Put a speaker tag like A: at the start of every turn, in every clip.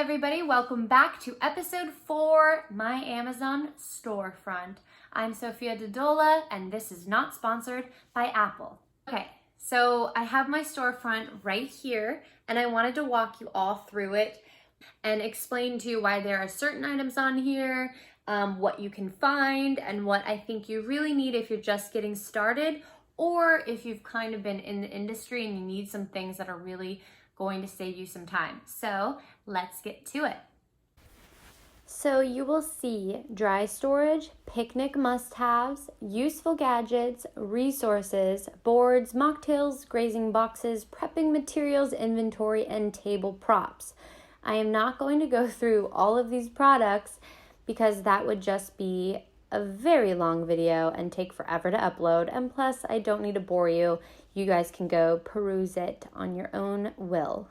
A: everybody, welcome back to episode 4, my Amazon storefront. I'm Sophia Dodola and this is not sponsored by Apple. Okay, so I have my storefront right here and I wanted to walk you all through it and explain to you why there are certain items on here, what you can find, and what I think you really need if you're just getting started or if you've kind of been in the industry and you need some things that are really going to save you some time. So let's get to it. So you will see dry storage, picnic must-haves, useful gadgets, resources, boards, mocktails, grazing boxes, prepping materials, inventory, and table props. I am not going to go through all of these products because that would just be a very long video and take forever to upload, and plus I don't need to bore you. You guys can go peruse it on your own will.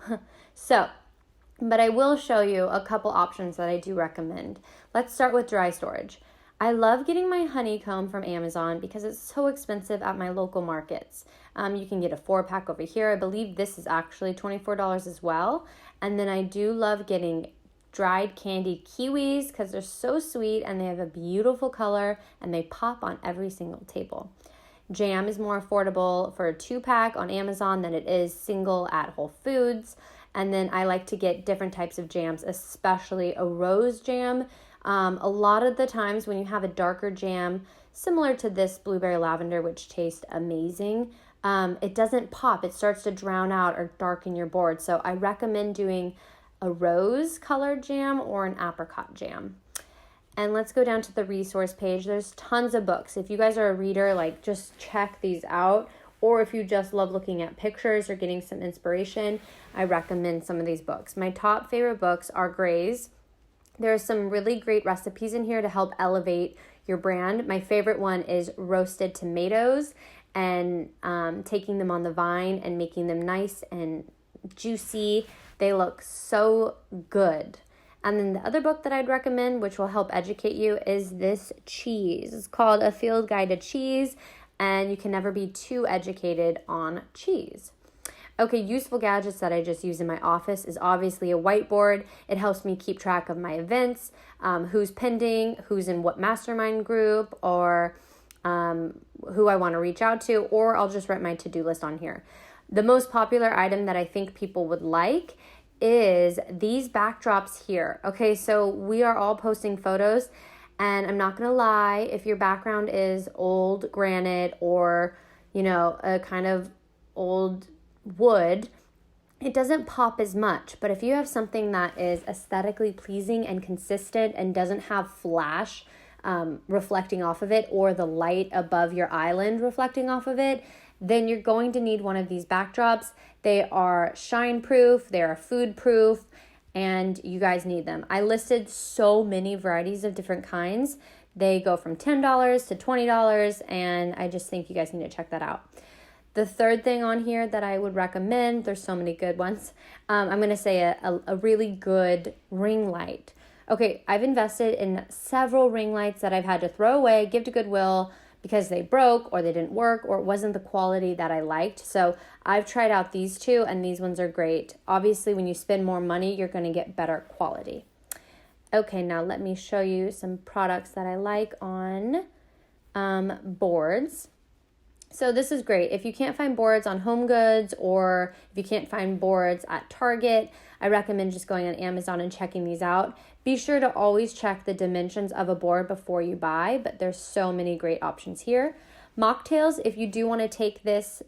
A: But I will show you a couple options that I do recommend. Let's start with dry storage. I love getting my honeycomb from Amazon because it's so expensive at my local markets. You can get a 4-pack over here. I believe this is actually $24 as well. And then I do love getting dried candied kiwis because they're so sweet and they have a beautiful color and they pop on every single table. Jam is more affordable for a 2-pack on Amazon than it is single at Whole Foods. And then I like to get different types of jams, especially a rose jam. A lot of the times when you have a darker jam, similar to this blueberry lavender, which tastes amazing, it doesn't pop. It starts to drown out or darken your board. So I recommend doing a rose colored jam or an apricot jam. And let's go down to the resource page. There's tons of books. If you guys are a reader, just check these out. Or if you just love looking at pictures or getting some inspiration, I recommend some of these books. My top favorite books are Gray's. There are some really great recipes in here to help elevate your brand. My favorite one is roasted tomatoes and taking them on the vine and making them nice and juicy. They look so good. And then the other book that I'd recommend, which will help educate you, is this cheese. It's called A Field Guide to Cheese, and you can never be too educated on cheese. Okay, useful gadgets that I just use in my office is obviously a whiteboard. It helps me keep track of my events, who's pending, who's in what mastermind group, or who I want to reach out to, or I'll just write my to-do list on here. The most popular item that I think people would like is these backdrops here. Okay, so we are all posting photos, and I'm not gonna lie, if your background is old granite or, a kind of old wood, it doesn't pop as much. But if you have something that is aesthetically pleasing and consistent and doesn't have flash reflecting off of it or the light above your island reflecting off of it, then you're going to need one of these backdrops. They are shine proof, they are food proof, and you guys need them. I listed so many varieties of different kinds. They go from $10 to $20, and I just think you guys need to check that out. The third thing on here that I would recommend, there's so many good ones, I'm going to say a really good ring light. Okay, I've invested in several ring lights that I've had to throw away, give to Goodwill, because they broke or they didn't work or it wasn't the quality that I liked. So I've tried out these two and these ones are great. Obviously, when you spend more money, you're going to get better quality. Okay, now let me show you some products that I like on boards. So this is great. If you can't find boards on HomeGoods or if you can't find boards at Target, I recommend just going on Amazon and checking these out. Be sure to always check the dimensions of a board before you buy, but there's so many great options here. Mocktails, if you do want to take this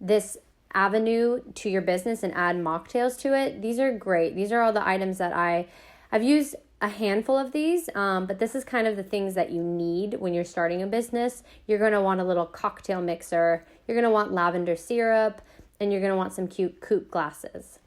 A: this avenue to your business and add mocktails to it, these are great. These are all the items that I've used a handful of these, but this is kind of the things that you need when you're starting a business. You're going to want a little cocktail mixer. You're going to want lavender syrup, and you're going to want some cute coupe glasses.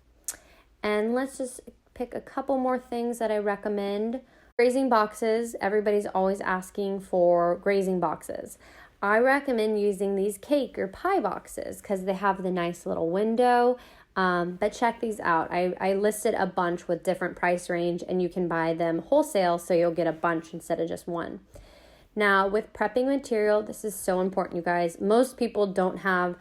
A: And let's just pick a couple more things that I recommend. Grazing boxes. Everybody's always asking for grazing boxes. I recommend using these cake or pie boxes because they have the nice little window. But check these out. I listed a bunch with different price range, and you can buy them wholesale, so you'll get a bunch instead of just one. Now, with prepping material, this is so important, you guys. Most people don't have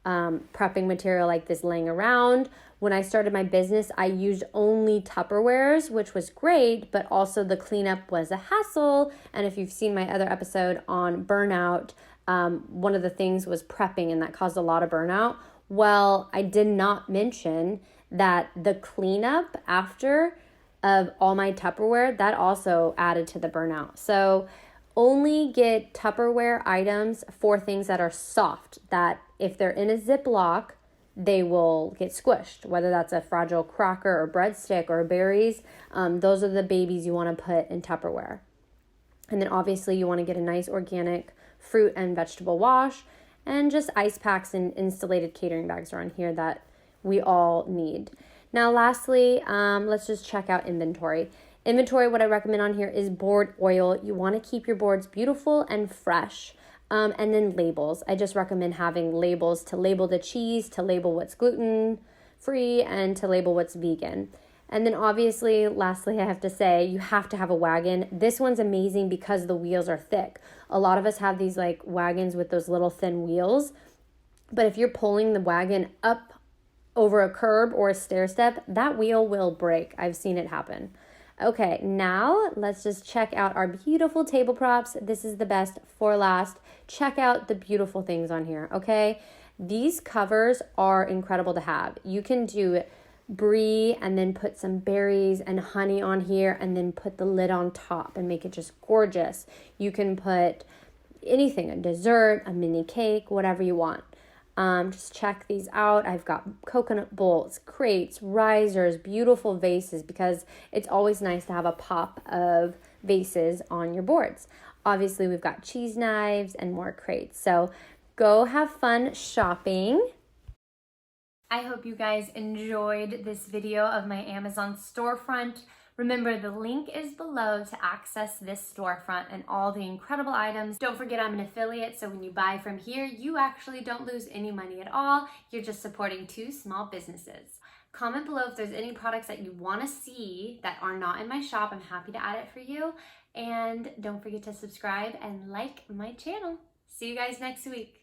A: prepping material like this laying around.
B: when I started my business, I used only Tupperwares, which was great, but also the cleanup was a hassle. And if you've seen my other episode on burnout, one of the things was prepping, and that caused a lot of burnout. Well, I did not mention that the cleanup after of all my Tupperware, that also added to the burnout. So only get Tupperware items for things that are soft, that if they're in a Ziploc, they will get squished, whether that's a fragile cracker or breadstick or berries. Those are the babies you want to put in Tupperware. And then obviously you want to get a nice organic fruit and vegetable wash, and just ice packs and insulated catering bags are on here that we all need. Now lastly, let's just check out inventory. Inventory, what I recommend on here is board oil. You want to keep your boards beautiful and fresh. And then labels. I just recommend having labels to label the cheese, to label what's gluten free, and to label what's vegan. And then obviously, lastly, I have to say, you have to have a wagon. This one's amazing because the wheels are thick. A lot of us have these like wagons with those little thin wheels. But if you're pulling the wagon up over a curb or a stair step, that wheel will break. I've seen it happen. Okay, now let's just check out our beautiful table props. This is the best for last. Check out the beautiful things on here, okay? These covers are incredible to have. You can do brie and then put some berries and honey on here and then put the lid on top and make it just gorgeous. You can put anything, a dessert, a mini cake, whatever you want. Just check these out. I've got coconut bowls, crates, risers, beautiful vases, because it's always nice to have a pop of vases on your boards. Obviously, we've got cheese knives and more crates. So go have fun shopping.
A: I hope you guys enjoyed this video of my Amazon storefront. Remember, the link is below to access this storefront and all the incredible items. Don't forget I'm an affiliate, so when you buy from here, you actually don't lose any money at all. You're just supporting 2 small businesses. Comment below if there's any products that you want to see that are not in my shop. I'm happy to add it for you. And don't forget to subscribe and like my channel. See you guys next week.